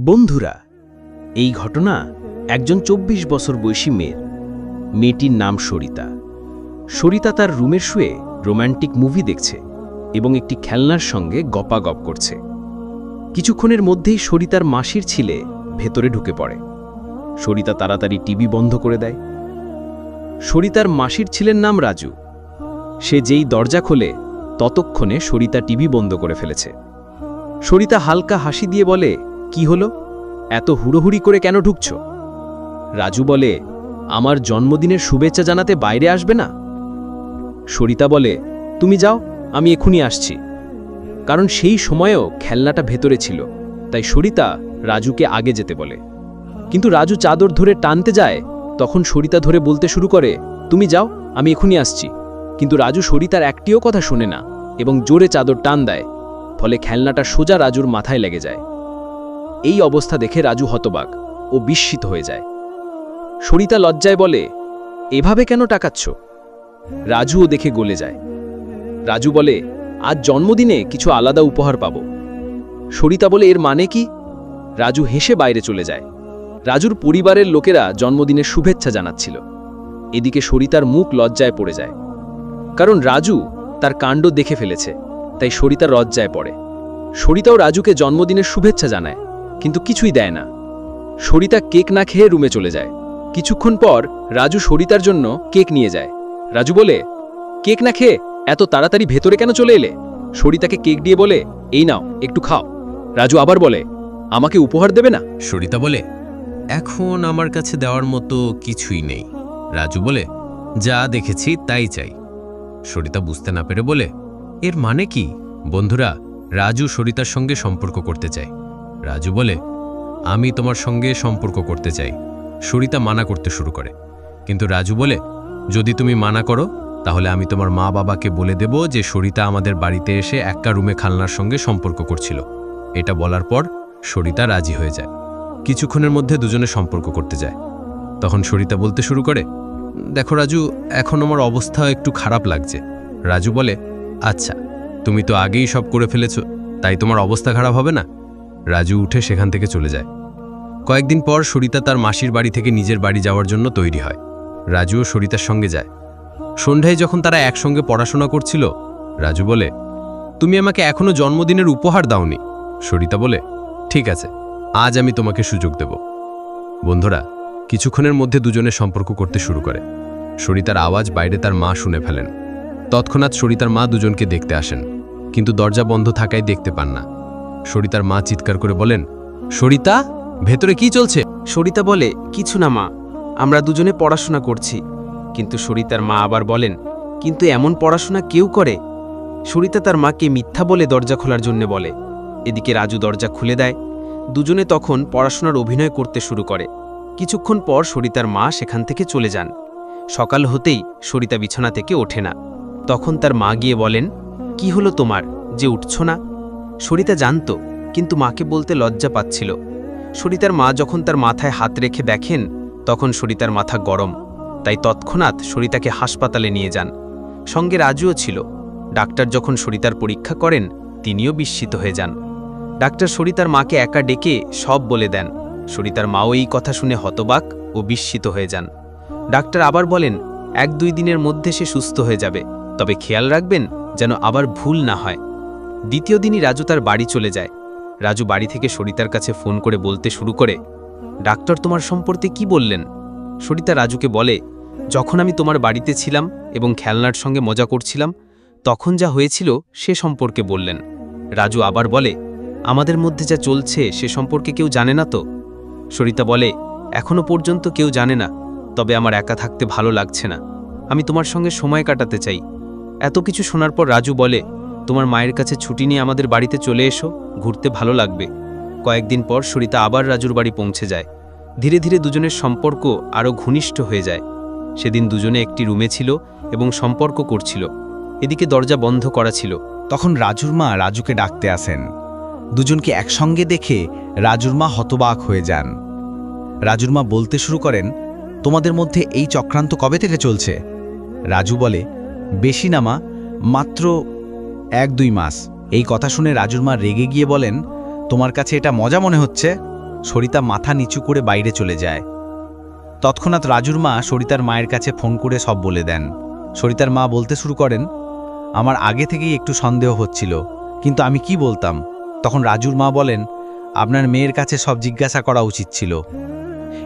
বন্ধুরা, এই ঘটনা একজন ২৪ বছর বয়সী মেয়েটির নাম সরিতা। সরিতা তার রুমে শুয়ে রোম্যান্টিক মুভি দেখছে এবং একটি খেলনার সঙ্গে গপাগপ করছে। কিছুক্ষণের মধ্যেই সরিতার মাসির ছেলে ভেতরে ঢুকে পড়ে। সরিতা তাড়াতাড়ি টিভি বন্ধ করে দেয়। সরিতার মাসির ছেলের নাম রাজু। সে যেই দরজা খোলে ততক্ষণে সরিতা টিভি বন্ধ করে ফেলেছে। সরিতা হালকা হাসি দিয়ে বলে, কি হলো, এত হুড়োহুড়ি করে কেন ঢুকছ? রাজু বলে, আমার জন্মদিনের শুভেচ্ছা জানাতে বাইরে আসবে না? সরিতা বলে, তুমি যাও, আমি এখনই আসছি। কারণ সেই সময়েও খেলনাটা ভেতরে ছিল, তাই সরিতা রাজুকে আগে যেতে বলে। কিন্তু রাজু চাদর ধরে টানতে যায়, তখন সরিতা ধরে বলতে শুরু করে, তুমি যাও, আমি এখনই আসছি। কিন্তু রাজু সরিতার একটিও কথা শোনে না এবং জোরে চাদর টান দেয়, ফলে খেলনাটা সোজা রাজুর মাথায় লেগে যায়। এই অবস্থা দেখে রাজু হতবাক ও বিস্মিত হয়ে যায়। সরিতা লজ্জায় বলে, এভাবে কেন টাকাচ্ছ? রাজুও দেখে গলে যায়। রাজু বলে, আজ জন্মদিনে কিছু আলাদা উপহার পাব। সরিতা বলে, এর মানে কি? রাজু হেসে বাইরে চলে যায়। রাজুর পরিবারের লোকেরা জন্মদিনের শুভেচ্ছা জানাচ্ছিল। এদিকে সরিতার মুখ লজ্জায় পড়ে যায়, কারণ রাজু তার কাণ্ড দেখে ফেলেছে, তাই সরিতা লজ্জায় পড়ে। সরিতাও রাজুকে জন্মদিনের শুভেচ্ছা জানায়, কিন্তু কিছুই দেয় না। সরিতা কেক না খেয়ে রুমে চলে যায়। কিছুক্ষণ পর রাজু সরিতার জন্য কেক নিয়ে যায়। রাজু বলে, কেক না খেয়ে এত তাড়াতাড়ি ভেতরে কেন চলে এলে? সরিতাকে কেক দিয়ে বলে, এই নাও, একটু খাও। রাজু আবার বলে, আমাকে উপহার দেবে না? সরিতা বলে, এখন আমার কাছে দেওয়ার মতো কিছুই নেই। রাজু বলে, যা দেখেছি তাই চাই। সরিতা বুঝতে না পেরে বলে, এর মানে কি? বন্ধুরা, রাজু সরিতার সঙ্গে সম্পর্ক করতে চায়। রাজু বলে, আমি তোমার সঙ্গে সম্পর্ক করতে চাই। সরিতা মানা করতে শুরু করে, কিন্তু রাজু বলে, যদি তুমি মানা করো তাহলে আমি তোমার মা বাবাকে বলে দেব যে সরিতা আমাদের বাড়িতে এসে একা রুমে খেলনার সঙ্গে সম্পর্ক করছিল। এটা বলার পর সরিতা রাজি হয়ে যায়। কিছুক্ষণের মধ্যে দুজনে সম্পর্ক করতে যায়। তখন সরিতা বলতে শুরু করে, দেখো রাজু, এখন আমার অবস্থা একটু খারাপ লাগছে। রাজু বলে, আচ্ছা, তুমি তো আগেই সব করে ফেলেছ, তাই তোমার অবস্থা খারাপ হবে না। রাজু উঠে সেখান থেকে চলে যায়। কয়েকদিন পর সরিতা তার মাসির বাড়ি থেকে নিজের বাড়ি যাওয়ার জন্য তৈরি হয়। রাজুও সরিতার সঙ্গে যায়। সন্ধ্যায় যখন তারা একসঙ্গে পড়াশোনা করছিল, রাজু বলে, তুমি আমাকে এখনো জন্মদিনের উপহার দাওনি। সরিতা বলে, ঠিক আছে, আজ আমি তোমাকে সুযোগ দেব। বন্ধুরা, কিছুক্ষণের মধ্যে দুজনে সম্পর্ক করতে শুরু করে। সরিতার আওয়াজ বাইরে তার মা শুনে ফেলেন। তৎক্ষণাৎ সরিতার মা দুজনকে দেখতে আসেন, কিন্তু দরজা বন্ধ থাকায় দেখতে পান না। সরিতার মা চিৎকার করে বলেন, সরিতা, ভেতরে কি চলছে? সরিতা বলে, কিছু না মা, আমরা দুজনে পড়াশোনা করছি। কিন্তু সরিতার মা আবার বলেন, কিন্তু এমন পড়াশোনা কেউ করে? সরিতা তার মাকে মিথ্যা বলে দরজা খোলার জন্য বলে। এদিকে রাজু দরজা খুলে দেয়। দুজনে তখন পড়াশোনার অভিনয় করতে শুরু করে। কিছুক্ষণ পর সরিতার মা সেখান থেকে চলে যান। সকাল হতেই সরিতা বিছানা থেকে ওঠে না। তখন তার মা গিয়ে বলেন, কি হলো তোমার যে উঠছ না? সরিতা জানত, কিন্তু মাকে বলতে লজ্জা পাচ্ছিল। সরিতার মা যখন তার মাথায় হাত রেখে দেখেন, তখন সরিতার মাথা গরম, তাই তৎক্ষণাৎ সরিতাকে হাসপাতালে নিয়ে যান। সঙ্গে রাজুও ছিল। ডাক্তার যখন সরিতার পরীক্ষা করেন, তিনিও বিস্মিত হয়ে যান। ডাক্তার সরিতার মাকে একা ডেকে সব বলে দেন। সরিতার মাও এই কথা শুনে হতবাক ও বিস্মিত হয়ে যান। ডাক্তার আবার বলেন, ১-২ দিনের মধ্যে সে সুস্থ হয়ে যাবে, তবে খেয়াল রাখবেন যেন আবার ভুল না হয়। দ্বিতীয় দিনই রাজু তার বাড়ি চলে যায়। রাজু বাড়ি থেকে সরিতার কাছে ফোন করে বলতে শুরু করে, ডাক্তার তোমার সম্পর্কে কি বললেন? সরিতা রাজুকে বলে, যখন আমি তোমার বাড়িতে ছিলাম এবং খেলনার সঙ্গে মজা করছিলাম, তখন যা হয়েছিল সে সম্পর্কে বললেন। রাজু আবার বলে, আমাদের মধ্যে যা চলছে সে সম্পর্কে কেউ জানে না তো? সরিতা বলে, এখনো পর্যন্ত কেউ জানে না, তবে আমার একা থাকতে ভালো লাগছে না, আমি তোমার সঙ্গে সময় কাটাতে চাই। এত কিছু শোনার পর রাজু বলে, তোমার মায়ের কাছে ছুটি নিয়ে আমাদের বাড়িতে চলে এসো, ঘুরতে ভালো লাগবে। কয়েকদিন পর সরিতা আবার রাজুর বাড়ি পৌঁছে যায়। ধীরে ধীরে দুজনের সম্পর্ক আরও ঘনিষ্ঠ হয়ে যায়। সেদিন দুজনে একটি রুমে ছিল এবং সম্পর্ক করছিল। এদিকে দরজা বন্ধ করা ছিল। তখন রাজুর মা রাজুকে ডাকতে আসেন। দুজনকে একসঙ্গে দেখে রাজুর মা হতবাক হয়ে যান। রাজুর মা বলতে শুরু করেন, তোমাদের মধ্যে এই চক্রান্ত কবে থেকে চলছে? রাজু বলে, বেশি না মা, মাত্র ১-২ মাস। এই কথা শুনে রাজুর মা রেগে গিয়ে বলেন, তোমার কাছে এটা মজা মনে হচ্ছে? সরিতা মাথা নিচু করে বাইরে চলে যায়। তৎক্ষণাৎ রাজুর মা সরিতার মায়ের কাছে ফোন করে সব বলে দেন। সরিতার মা বলতে শুরু করেন, আমার আগে থেকেই একটু সন্দেহ হচ্ছিল, কিন্তু আমি কি বলতাম। তখন রাজুর মা বলেন, আপনার মেয়ের কাছে সব জিজ্ঞাসা করা উচিত ছিল।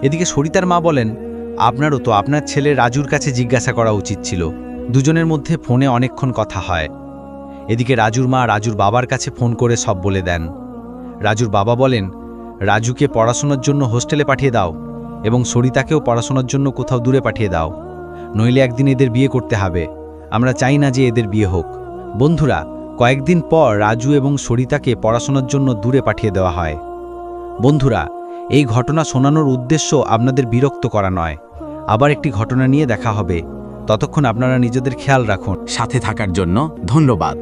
এদিকে সরিতার মা বলেন, আপনারও তো আপনার ছেলে রাজুর কাছে জিজ্ঞাসা করা উচিত ছিল। দুজনের মধ্যে ফোনে অনেকক্ষণ কথা হয়। এদিকে রাজুর মা রাজুর বাবার কাছে ফোন করে সব বলে দেন। রাজুর বাবা বলেন, রাজুকে পড়াশোনার জন্য হোস্টেলে পাঠিয়ে দাও এবং সরিতাকেও পড়াশোনার জন্য কোথাও দূরে পাঠিয়ে দাও, নইলে একদিন এদের বিয়ে করতে হবে। আমরা চাই না যে এদের বিয়ে হোক। বন্ধুরা, কয়েকদিন পর রাজু এবং সরিতাকে পড়াশোনার জন্য দূরে পাঠিয়ে দেওয়া হয়। বন্ধুরা, এই ঘটনা শোনানোর উদ্দেশ্য আপনাদের বিরক্ত করা নয়। আবার একটি ঘটনা নিয়ে দেখা হবে। ততক্ষণ আপনারা নিজেদের খেয়াল রাখুন। সাথে থাকার জন্য ধন্যবাদ।